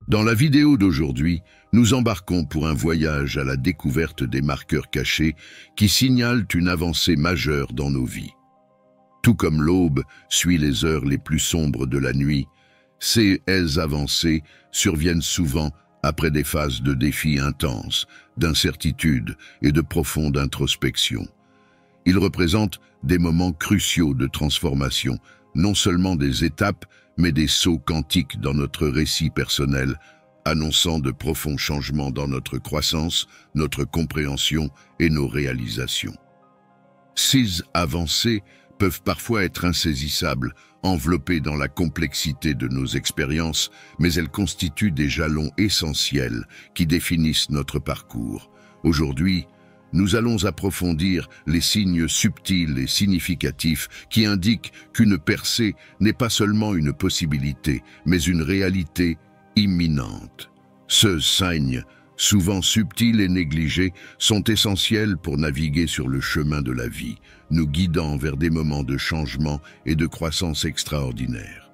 Dans la vidéo d'aujourd'hui, nous embarquons pour un voyage à la découverte des marqueurs cachés qui signalent une avancée majeure dans nos vies. Tout comme l'aube suit les heures les plus sombres de la nuit, ces avancées surviennent souvent après des phases de défis intenses, d'incertitude et de profonde introspection. Ils représentent des moments cruciaux de transformation, non seulement des étapes, mais des sauts quantiques dans notre récit personnel, annonçant de profonds changements dans notre croissance, notre compréhension et nos réalisations. Ces avancées peuvent parfois être insaisissables, enveloppées dans la complexité de nos expériences, mais elles constituent des jalons essentiels qui définissent notre parcours. Aujourd'hui, nous allons approfondir les signes subtils et significatifs qui indiquent qu'une percée n'est pas seulement une possibilité, mais une réalité imminente. Ces signes, souvent subtils et négligés, sont essentiels pour naviguer sur le chemin de la vie, nous guidant vers des moments de changement et de croissance extraordinaire.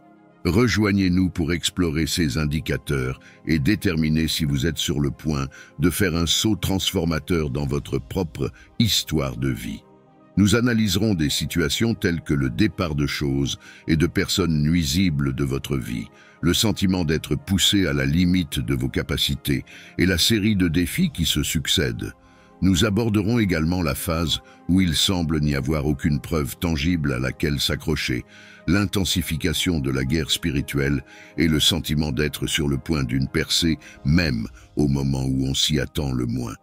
Rejoignez-nous pour explorer ces indicateurs et déterminer si vous êtes sur le point de faire un saut transformateur dans votre propre histoire de vie. Nous analyserons des situations telles que le départ de choses et de personnes nuisibles de votre vie, le sentiment d'être poussé à la limite de vos capacités et la série de défis qui se succèdent. Nous aborderons également la phase où il semble n'y avoir aucune preuve tangible à laquelle s'accrocher, l'intensification de la guerre spirituelle et le sentiment d'être sur le point d'une percée, même au moment où on s'y attend le moins.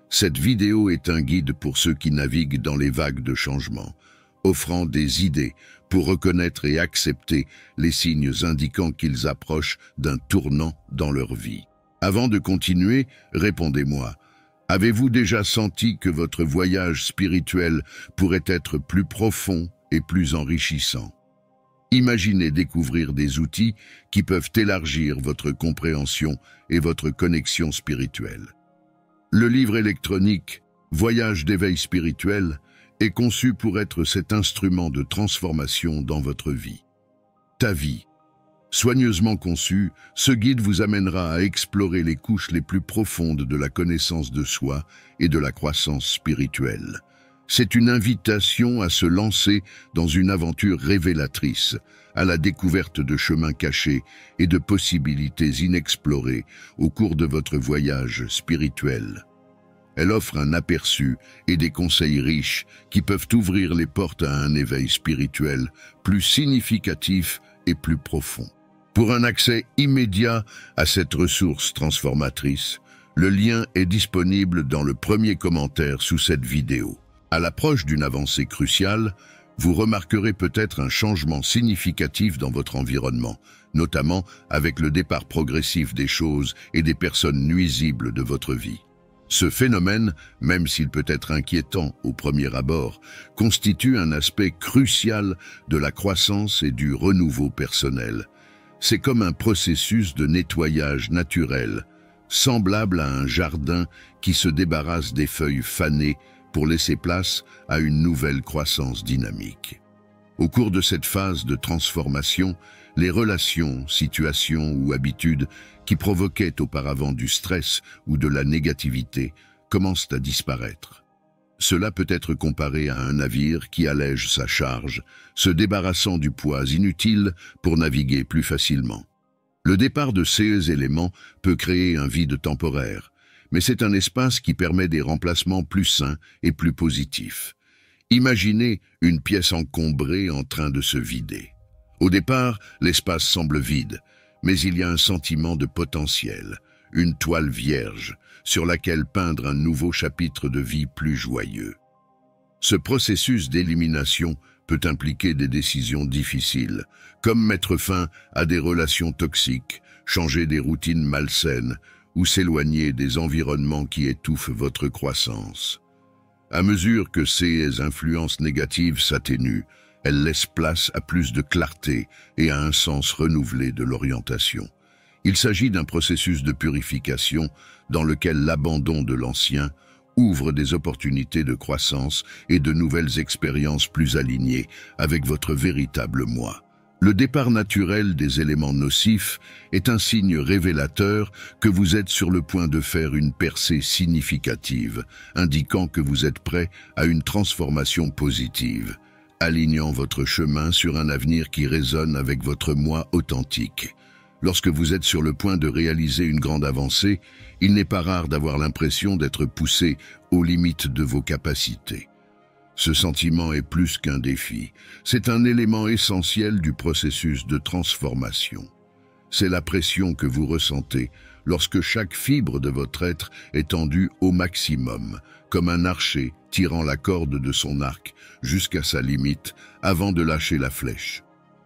Cette vidéo est un guide pour ceux qui naviguent dans les vagues de changement, offrant des idées pour reconnaître et accepter les signes indiquant qu'ils approchent d'un tournant dans leur vie. Avant de continuer, répondez-moi. Avez-vous déjà senti que votre voyage spirituel pourrait être plus profond et plus enrichissant? Imaginez découvrir des outils qui peuvent élargir votre compréhension et votre connexion spirituelle. Le livre électronique « Voyage d'éveil spirituel » est conçu pour être cet instrument de transformation dans votre vie. Ta vie. Soigneusement conçu, ce guide vous amènera à explorer les couches les plus profondes de la connaissance de soi et de la croissance spirituelle. C'est une invitation à se lancer dans une aventure révélatrice, à la découverte de chemins cachés et de possibilités inexplorées au cours de votre voyage spirituel. Elle offre un aperçu et des conseils riches qui peuvent ouvrir les portes à un éveil spirituel plus significatif et plus profond. Pour un accès immédiat à cette ressource transformatrice, le lien est disponible dans le premier commentaire sous cette vidéo. À l'approche d'une avancée cruciale, vous remarquerez peut-être un changement significatif dans votre environnement, notamment avec le départ progressif des choses et des personnes nuisibles de votre vie. Ce phénomène, même s'il peut être inquiétant au premier abord, constitue un aspect crucial de la croissance et du renouveau personnel. C'est comme un processus de nettoyage naturel, semblable à un jardin qui se débarrasse des feuilles fanées pour laisser place à une nouvelle croissance dynamique. Au cours de cette phase de transformation, les relations, situations ou habitudes qui provoquaient auparavant du stress ou de la négativité commencent à disparaître. Cela peut être comparé à un navire qui allège sa charge, se débarrassant du poids inutile pour naviguer plus facilement. Le départ de ces éléments peut créer un vide temporaire, mais c'est un espace qui permet des remplacements plus sains et plus positifs. Imaginez une pièce encombrée en train de se vider. Au départ, l'espace semble vide, mais il y a un sentiment de potentiel, une toile vierge sur laquelle peindre un nouveau chapitre de vie plus joyeux. Ce processus d'élimination peut impliquer des décisions difficiles, comme mettre fin à des relations toxiques, changer des routines malsaines ou s'éloigner des environnements qui étouffent votre croissance. À mesure que ces influences négatives s'atténuent, elles laissent place à plus de clarté et à un sens renouvelé de l'orientation. Il s'agit d'un processus de purification dans lequel l'abandon de l'ancien ouvre des opportunités de croissance et de nouvelles expériences plus alignées avec votre véritable moi. Le départ naturel des éléments nocifs est un signe révélateur que vous êtes sur le point de faire une percée significative, indiquant que vous êtes prêt à une transformation positive, alignant votre chemin sur un avenir qui résonne avec votre moi authentique. Lorsque vous êtes sur le point de réaliser une grande avancée, il n'est pas rare d'avoir l'impression d'être poussé aux limites de vos capacités. Ce sentiment est plus qu'un défi, c'est un élément essentiel du processus de transformation. C'est la pression que vous ressentez lorsque chaque fibre de votre être est tendue au maximum, comme un archer tirant la corde de son arc jusqu'à sa limite avant de lâcher la flèche.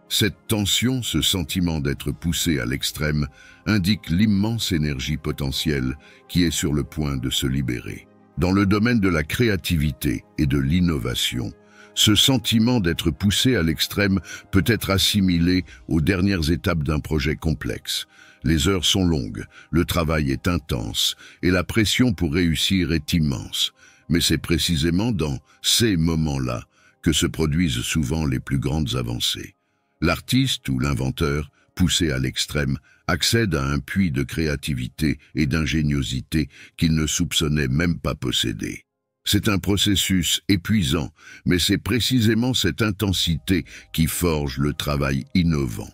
Cette tension, ce sentiment d'être poussé à l'extrême, indique l'immense énergie potentielle qui est sur le point de se libérer. Dans le domaine de la créativité et de l'innovation, ce sentiment d'être poussé à l'extrême peut être assimilé aux dernières étapes d'un projet complexe. Les heures sont longues, le travail est intense et la pression pour réussir est immense. Mais c'est précisément dans ces moments-là que se produisent souvent les plus grandes avancées. L'artiste ou l'inventeur, poussé à l'extrême, accède à un puits de créativité et d'ingéniosité qu'il ne soupçonnait même pas posséder. C'est un processus épuisant, mais c'est précisément cette intensité qui forge le travail innovant.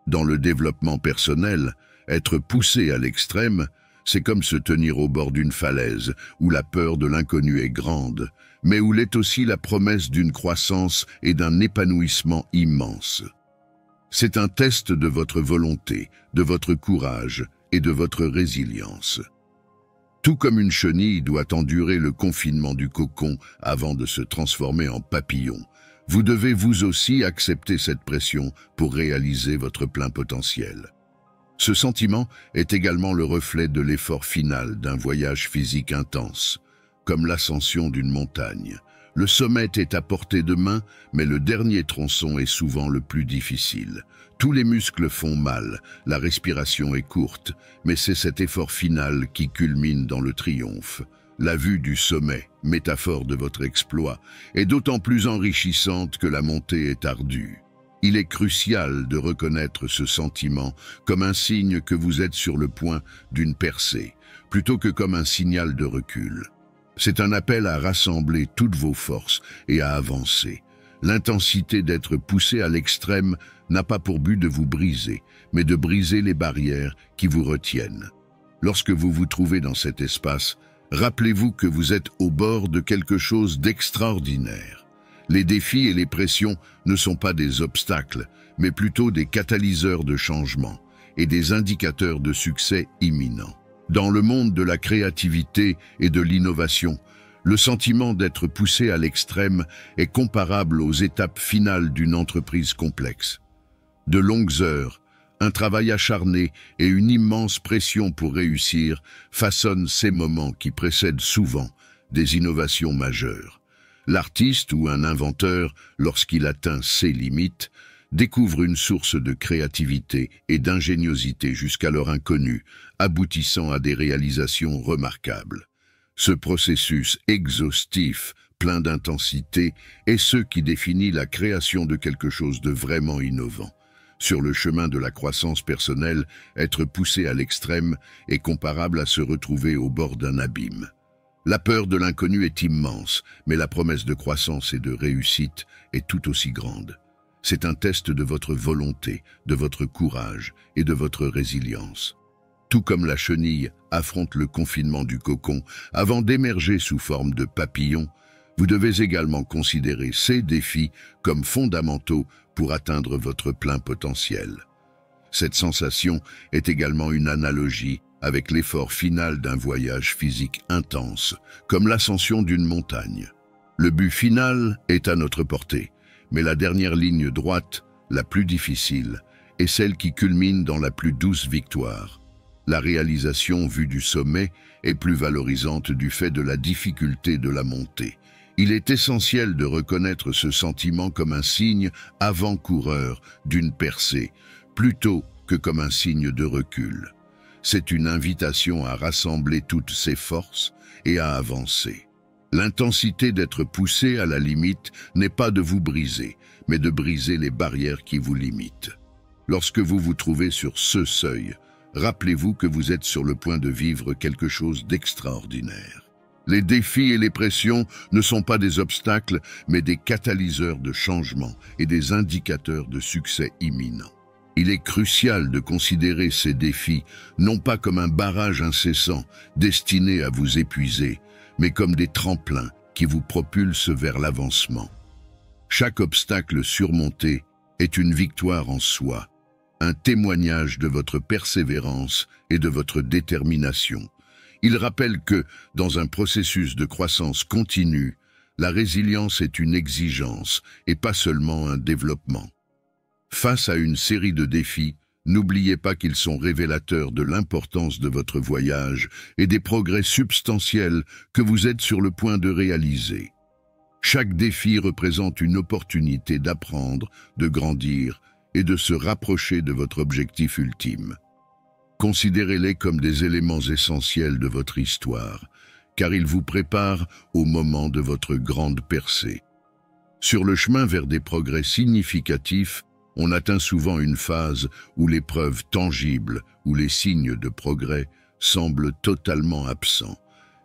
Dans le développement personnel, être poussé à l'extrême, c'est comme se tenir au bord d'une falaise, où la peur de l'inconnu est grande, mais où l'est aussi la promesse d'une croissance et d'un épanouissement immense. C'est un test de votre volonté, de votre courage et de votre résilience. Tout comme une chenille doit endurer le confinement du cocon avant de se transformer en papillon, vous devez vous aussi accepter cette pression pour réaliser votre plein potentiel. Ce sentiment est également le reflet de l'effort final d'un voyage physique intense, comme l'ascension d'une montagne. Le sommet est à portée de main, mais le dernier tronçon est souvent le plus difficile. Tous les muscles font mal, la respiration est courte, mais c'est cet effort final qui culmine dans le triomphe. La vue du sommet, métaphore de votre exploit, est d'autant plus enrichissante que la montée est ardue. Il est crucial de reconnaître ce sentiment comme un signe que vous êtes sur le point d'une percée, plutôt que comme un signal de recul. C'est un appel à rassembler toutes vos forces et à avancer. L'intensité d'être poussé à l'extrême n'a pas pour but de vous briser, mais de briser les barrières qui vous retiennent. Lorsque vous vous trouvez dans cet espace, rappelez-vous que vous êtes au bord de quelque chose d'extraordinaire. Les défis et les pressions ne sont pas des obstacles, mais plutôt des catalyseurs de changement et des indicateurs de succès imminent. Dans le monde de la créativité et de l'innovation, le sentiment d'être poussé à l'extrême est comparable aux étapes finales d'une entreprise complexe. De longues heures, un travail acharné et une immense pression pour réussir façonnent ces moments qui précèdent souvent des innovations majeures. L'artiste ou un inventeur, lorsqu'il atteint ses limites, découvre une source de créativité et d'ingéniosité jusqu'alors inconnue, aboutissant à des réalisations remarquables. Ce processus exhaustif, plein d'intensité, est ce qui définit la création de quelque chose de vraiment innovant. Sur le chemin de la croissance personnelle, être poussé à l'extrême est comparable à se retrouver au bord d'un abîme. La peur de l'inconnu est immense, mais la promesse de croissance et de réussite est tout aussi grande. C'est un test de votre volonté, de votre courage et de votre résilience. Tout comme la chenille affronte le confinement du cocon avant d'émerger sous forme de papillon, vous devez également considérer ces défis comme fondamentaux pour atteindre votre plein potentiel. Cette sensation est également une analogie avec l'effort final d'un voyage physique intense, comme l'ascension d'une montagne. Le but final est à notre portée, mais la dernière ligne droite, la plus difficile, est celle qui culmine dans la plus douce victoire. La réalisation vue du sommet est plus valorisante du fait de la difficulté de la montée. Il est essentiel de reconnaître ce sentiment comme un signe avant-coureur d'une percée, plutôt que comme un signe de recul. C'est une invitation à rassembler toutes ses forces et à avancer. L'intensité d'être poussé à la limite n'est pas de vous briser, mais de briser les barrières qui vous limitent. Lorsque vous vous trouvez sur ce seuil, rappelez-vous que vous êtes sur le point de vivre quelque chose d'extraordinaire. Les défis et les pressions ne sont pas des obstacles, mais des catalyseurs de changement et des indicateurs de succès imminent. Il est crucial de considérer ces défis non pas comme un barrage incessant destiné à vous épuiser, mais comme des tremplins qui vous propulsent vers l'avancement. Chaque obstacle surmonté est une victoire en soi, un témoignage de votre persévérance et de votre détermination. Il rappelle que, dans un processus de croissance continue, la résilience est une exigence et pas seulement un développement. Face à une série de défis, n'oubliez pas qu'ils sont révélateurs de l'importance de votre voyage et des progrès substantiels que vous êtes sur le point de réaliser. Chaque défi représente une opportunité d'apprendre, de grandir et de se rapprocher de votre objectif ultime. Considérez-les comme des éléments essentiels de votre histoire, car ils vous préparent au moment de votre grande percée. Sur le chemin vers des progrès significatifs, on atteint souvent une phase où les preuves tangibles ou les signes de progrès semblent totalement absents.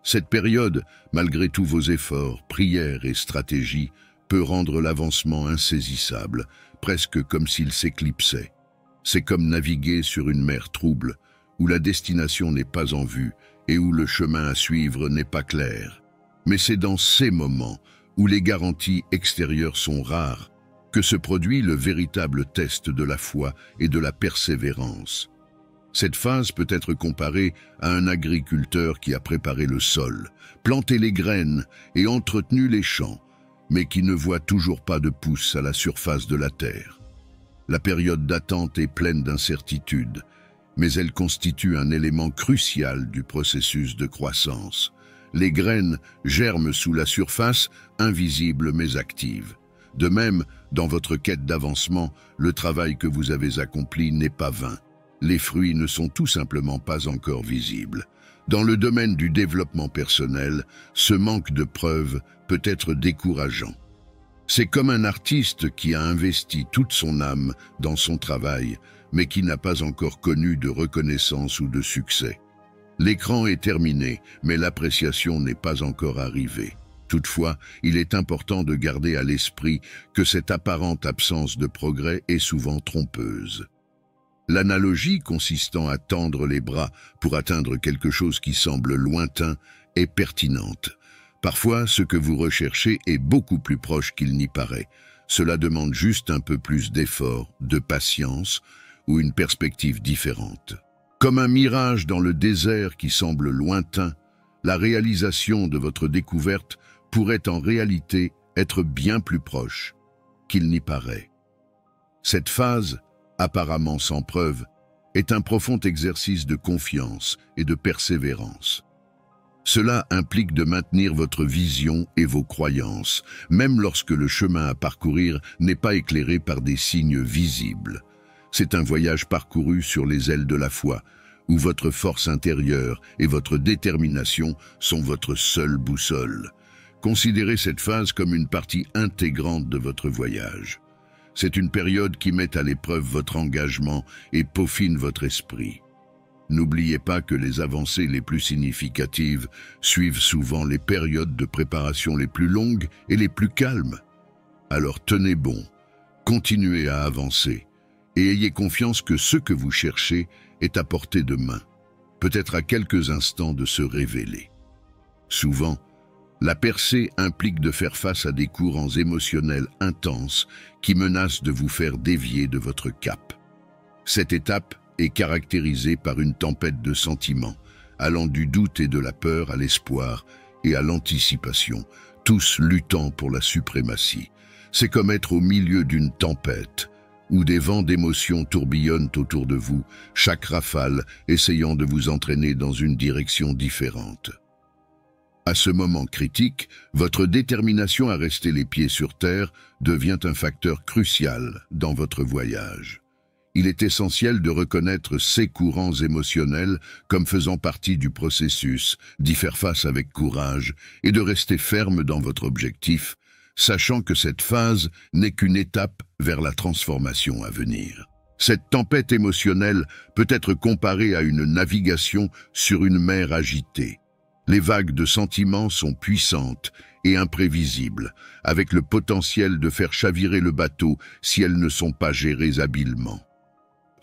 Cette période, malgré tous vos efforts, prières et stratégies, peut rendre l'avancement insaisissable, presque comme s'il s'éclipsait. C'est comme naviguer sur une mer trouble, où la destination n'est pas en vue et où le chemin à suivre n'est pas clair. Mais c'est dans ces moments où les garanties extérieures sont rares que se produit le véritable test de la foi et de la persévérance. Cette phase peut être comparée à un agriculteur qui a préparé le sol, planté les graines et entretenu les champs, mais qui ne voit toujours pas de pousses à la surface de la terre. La période d'attente est pleine d'incertitudes, mais elle constitue un élément crucial du processus de croissance. Les graines germent sous la surface, invisibles mais actives. De même, dans votre quête d'avancement, le travail que vous avez accompli n'est pas vain. Les fruits ne sont tout simplement pas encore visibles. Dans le domaine du développement personnel, ce manque de preuves peut être décourageant. C'est comme un artiste qui a investi toute son âme dans son travail, mais qui n'a pas encore connu de reconnaissance ou de succès. L'écran est terminé, mais l'appréciation n'est pas encore arrivée. Toutefois, il est important de garder à l'esprit que cette apparente absence de progrès est souvent trompeuse. L'analogie consistant à tendre les bras pour atteindre quelque chose qui semble lointain est pertinente. Parfois, ce que vous recherchez est beaucoup plus proche qu'il n'y paraît. Cela demande juste un peu plus d'effort, de patience ou une perspective différente. Comme un mirage dans le désert qui semble lointain, la réalisation de votre découverte pourrait en réalité être bien plus proche qu'il n'y paraît. Cette phase, apparemment sans preuve, est un profond exercice de confiance et de persévérance. Cela implique de maintenir votre vision et vos croyances, même lorsque le chemin à parcourir n'est pas éclairé par des signes visibles. C'est un voyage parcouru sur les ailes de la foi, où votre force intérieure et votre détermination sont votre seule boussole. Considérez cette phase comme une partie intégrante de votre voyage. C'est une période qui met à l'épreuve votre engagement et peaufine votre esprit. N'oubliez pas que les avancées les plus significatives suivent souvent les périodes de préparation les plus longues et les plus calmes. Alors tenez bon, continuez à avancer et ayez confiance que ce que vous cherchez est à portée de main, peut-être à quelques instants de se révéler. Souvent, la percée implique de faire face à des courants émotionnels intenses qui menacent de vous faire dévier de votre cap. Cette étape est caractérisée par une tempête de sentiments, allant du doute et de la peur à l'espoir et à l'anticipation, tous luttant pour la suprématie. C'est comme être au milieu d'une tempête, où des vents d'émotions tourbillonnent autour de vous, chaque rafale essayant de vous entraîner dans une direction différente. À ce moment critique, votre détermination à rester les pieds sur terre devient un facteur crucial dans votre voyage. il est essentiel de reconnaître ces courants émotionnels comme faisant partie du processus, d'y faire face avec courage et de rester ferme dans votre objectif, sachant que cette phase n'est qu'une étape vers la transformation à venir. Cette tempête émotionnelle peut être comparée à une navigation sur une mer agitée. Les vagues de sentiments sont puissantes et imprévisibles, avec le potentiel de faire chavirer le bateau si elles ne sont pas gérées habilement.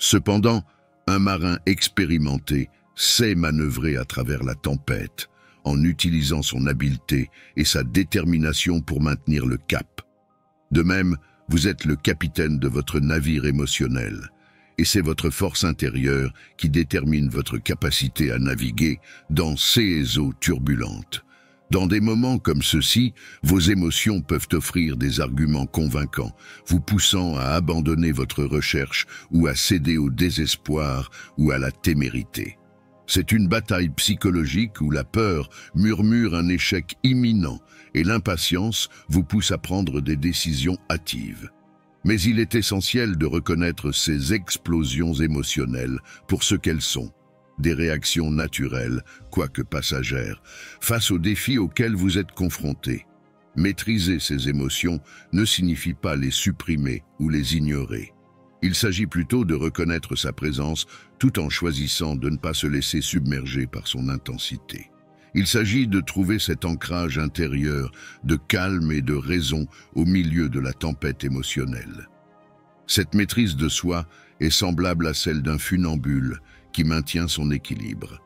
Cependant, un marin expérimenté sait manœuvrer à travers la tempête, en utilisant son habileté et sa détermination pour maintenir le cap. De même, vous êtes le capitaine de votre navire émotionnel, et c'est votre force intérieure qui détermine votre capacité à naviguer dans ces eaux turbulentes. Dans des moments comme ceux-ci, vos émotions peuvent offrir des arguments convaincants, vous poussant à abandonner votre recherche ou à céder au désespoir ou à la témérité. C'est une bataille psychologique où la peur murmure un échec imminent et l'impatience vous pousse à prendre des décisions hâtives. Mais il est essentiel de reconnaître ces explosions émotionnelles pour ce qu'elles sont, des réactions naturelles, quoique passagères, face aux défis auxquels vous êtes confrontés. Maîtriser ces émotions ne signifie pas les supprimer ou les ignorer. Il s'agit plutôt de reconnaître sa présence tout en choisissant de ne pas se laisser submerger par son intensité. Il s'agit de trouver cet ancrage intérieur de calme et de raison au milieu de la tempête émotionnelle. Cette maîtrise de soi est semblable à celle d'un funambule qui maintient son équilibre.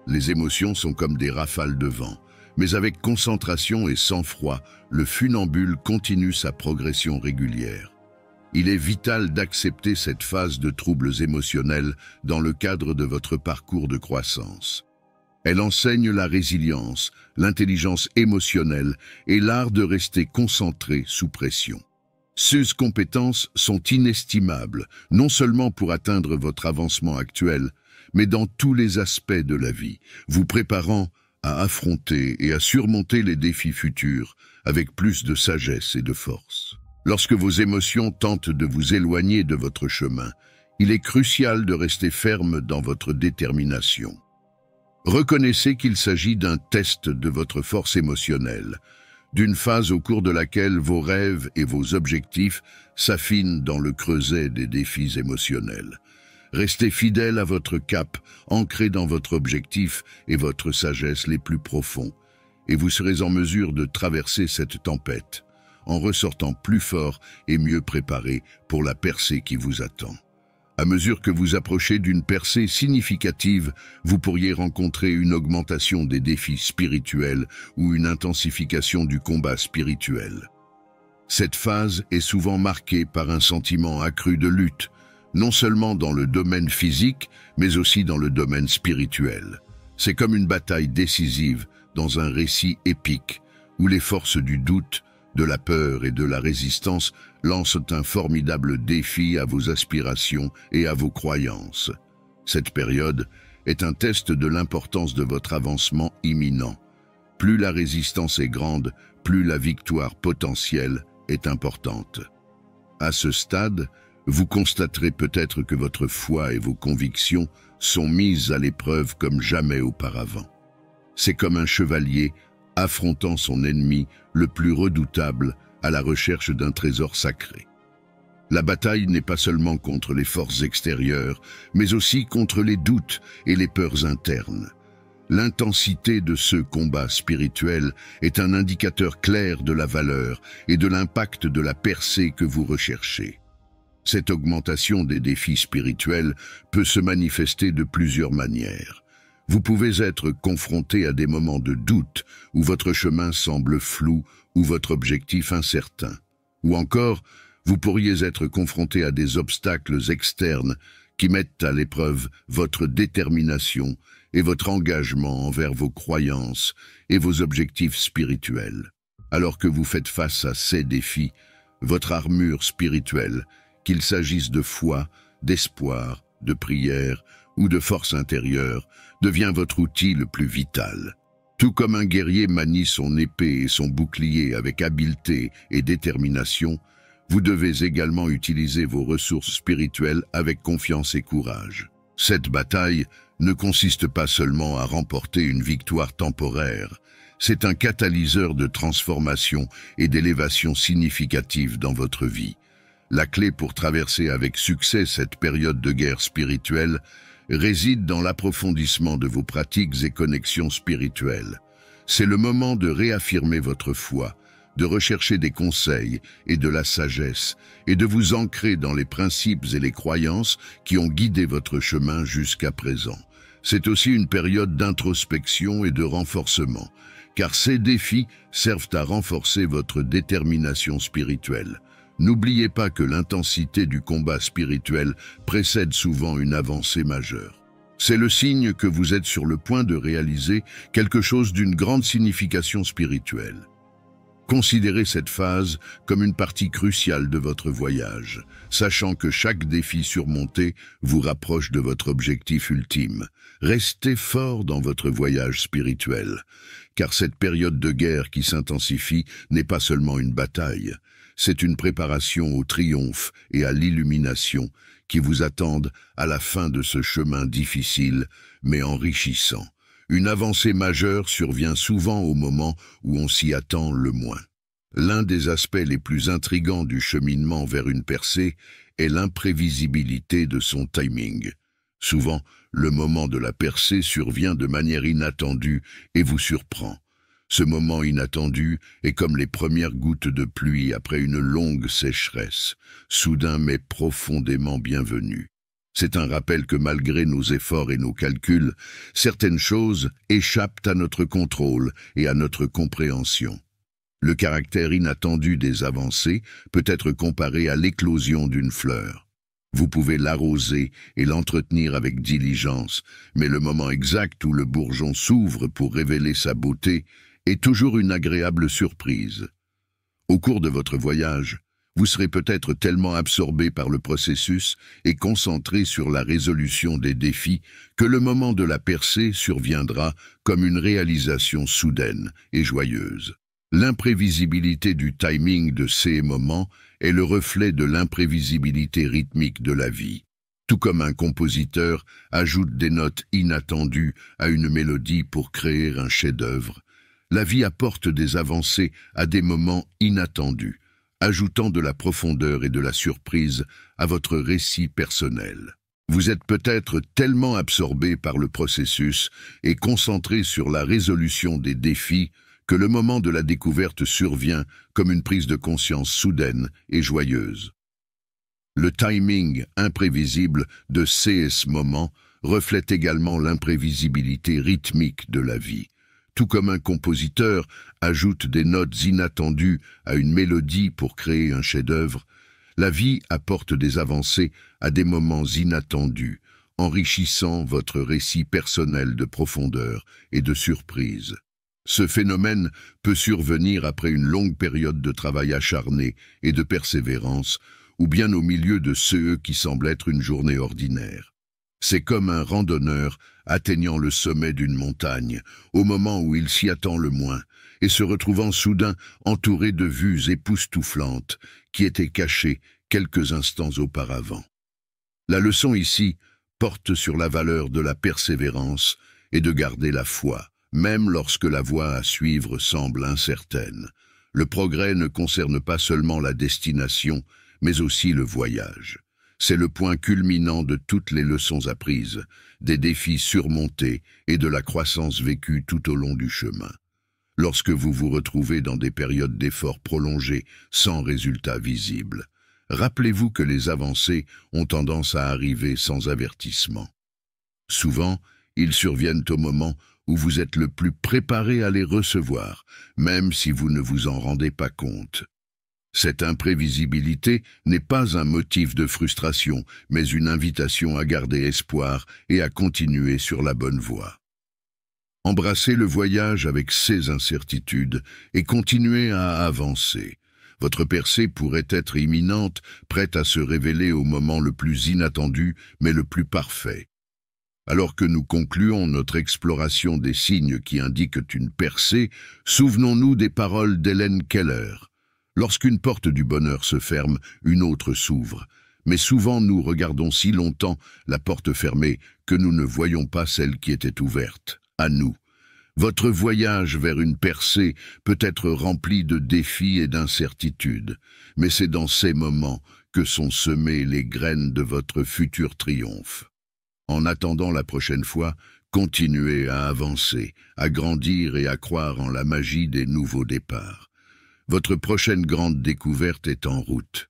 Les émotions sont comme des rafales de vent, mais avec concentration et sang-froid, le funambule continue sa progression régulière. Il est vital d'accepter cette phase de troubles émotionnels dans le cadre de votre parcours de croissance. Elle enseigne la résilience, l'intelligence émotionnelle et l'art de rester concentré sous pression. Ces compétences sont inestimables, non seulement pour atteindre votre avancement actuel, mais dans tous les aspects de la vie, vous préparant à affronter et à surmonter les défis futurs avec plus de sagesse et de force. Lorsque vos émotions tentent de vous éloigner de votre chemin, il est crucial de rester ferme dans votre détermination. Reconnaissez qu'il s'agit d'un test de votre force émotionnelle, d'une phase au cours de laquelle vos rêves et vos objectifs s'affinent dans le creuset des défis émotionnels. Restez fidèle à votre cap, ancré dans votre objectif et votre sagesse les plus profonds, et vous serez en mesure de traverser cette tempête, en ressortant plus fort et mieux préparé pour la percée qui vous attend. À mesure que vous approchez d'une percée significative, vous pourriez rencontrer une augmentation des défis spirituels ou une intensification du combat spirituel. Cette phase est souvent marquée par un sentiment accru de lutte, non seulement dans le domaine physique, mais aussi dans le domaine spirituel. C'est comme une bataille décisive dans un récit épique, où les forces du doute, de la peur et de la résistance lancent un formidable défi à vos aspirations et à vos croyances. Cette période est un test de l'importance de votre avancement imminent. Plus la résistance est grande, plus la victoire potentielle est importante. À ce stade, vous constaterez peut-être que votre foi et vos convictions sont mises à l'épreuve comme jamais auparavant. C'est comme un chevalier affrontant son ennemi le plus redoutable à la recherche d'un trésor sacré. La bataille n'est pas seulement contre les forces extérieures, mais aussi contre les doutes et les peurs internes. L'intensité de ce combat spirituel est un indicateur clair de la valeur et de l'impact de la percée que vous recherchez. Cette augmentation des défis spirituels peut se manifester de plusieurs manières. Vous pouvez être confronté à des moments de doute où votre chemin semble flou ou votre objectif incertain. Ou encore, vous pourriez être confronté à des obstacles externes qui mettent à l'épreuve votre détermination et votre engagement envers vos croyances et vos objectifs spirituels. Alors que vous faites face à ces défis, votre armure spirituelle, qu'il s'agisse de foi, d'espoir, de prière ou de force intérieure, devient votre outil le plus vital. Tout comme un guerrier manie son épée et son bouclier avec habileté et détermination, Vous devez également utiliser vos ressources spirituelles avec confiance et courage. Cette bataille ne consiste pas seulement à remporter une victoire temporaire, c'est un catalyseur de transformation et d'élévation significative dans votre vie. La clé pour traverser avec succès cette période de guerre spirituelle réside dans l'approfondissement de vos pratiques et connexions spirituelles. C'est le moment de réaffirmer votre foi, de rechercher des conseils et de la sagesse, et de vous ancrer dans les principes et les croyances qui ont guidé votre chemin jusqu'à présent. C'est aussi une période d'introspection et de renforcement, car ces défis servent à renforcer votre détermination spirituelle. N'oubliez pas que l'intensité du combat spirituel précède souvent une avancée majeure. C'est le signe que vous êtes sur le point de réaliser quelque chose d'une grande signification spirituelle. Considérez cette phase comme une partie cruciale de votre voyage, sachant que chaque défi surmonté vous rapproche de votre objectif ultime. Restez fort dans votre voyage spirituel, car cette période de guerre qui s'intensifie n'est pas seulement une bataille, c'est une préparation au triomphe et à l'illumination qui vous attendent à la fin de ce chemin difficile mais enrichissant. Une avancée majeure survient souvent au moment où on s'y attend le moins. L'un des aspects les plus intrigants du cheminement vers une percée est l'imprévisibilité de son timing. Souvent, le moment de la percée survient de manière inattendue et vous surprend. Ce moment inattendu est comme les premières gouttes de pluie après une longue sécheresse, soudain mais profondément bienvenue. C'est un rappel que malgré nos efforts et nos calculs, certaines choses échappent à notre contrôle et à notre compréhension. Le caractère inattendu des avancées peut être comparé à l'éclosion d'une fleur. Vous pouvez l'arroser et l'entretenir avec diligence, mais le moment exact où le bourgeon s'ouvre pour révéler sa beauté est toujours une agréable surprise. Au cours de votre voyage, vous serez peut-être tellement absorbé par le processus et concentré sur la résolution des défis que le moment de la percée surviendra comme une réalisation soudaine et joyeuse. L'imprévisibilité du timing de ces moments est le reflet de l'imprévisibilité rythmique de la vie. Tout comme un compositeur ajoute des notes inattendues à une mélodie pour créer un chef-d'œuvre, la vie apporte des avancées à des moments inattendus, ajoutant de la profondeur et de la surprise à votre récit personnel. Vous êtes peut-être tellement absorbé par le processus et concentré sur la résolution des défis que le moment de la découverte survient comme une prise de conscience soudaine et joyeuse. Le timing imprévisible de ces moments reflète également l'imprévisibilité rythmique de la vie. Tout comme un compositeur ajoute des notes inattendues à une mélodie pour créer un chef-d'œuvre, la vie apporte des avancées à des moments inattendus, enrichissant votre récit personnel de profondeur et de surprise. Ce phénomène peut survenir après une longue période de travail acharné et de persévérance, ou bien au milieu de ce qui semble être une journée ordinaire. C'est comme un randonneur atteignant le sommet d'une montagne, au moment où il s'y attend le moins, et se retrouvant soudain entouré de vues époustouflantes qui étaient cachées quelques instants auparavant. La leçon ici porte sur la valeur de la persévérance et de garder la foi, même lorsque la voie à suivre semble incertaine. Le progrès ne concerne pas seulement la destination, mais aussi le voyage. C'est le point culminant de toutes les leçons apprises, des défis surmontés et de la croissance vécue tout au long du chemin. Lorsque vous vous retrouvez dans des périodes d'efforts prolongés sans résultat visible, rappelez-vous que les avancées ont tendance à arriver sans avertissement. Souvent, ils surviennent au moment où vous êtes le plus préparé à les recevoir, même si vous ne vous en rendez pas compte. Cette imprévisibilité n'est pas un motif de frustration, mais une invitation à garder espoir et à continuer sur la bonne voie. Embrassez le voyage avec ses incertitudes et continuez à avancer. Votre percée pourrait être imminente, prête à se révéler au moment le plus inattendu, mais le plus parfait. Alors que nous concluons notre exploration des signes qui indiquent une percée, souvenons-nous des paroles d'Helen Keller. Lorsqu'une porte du bonheur se ferme, une autre s'ouvre. Mais souvent nous regardons si longtemps la porte fermée que nous ne voyons pas celle qui était ouverte. À nous. Votre voyage vers une percée peut être rempli de défis et d'incertitudes, mais c'est dans ces moments que sont semées les graines de votre futur triomphe. En attendant la prochaine fois, continuez à avancer, à grandir et à croire en la magie des nouveaux départs. Votre prochaine grande découverte est en route.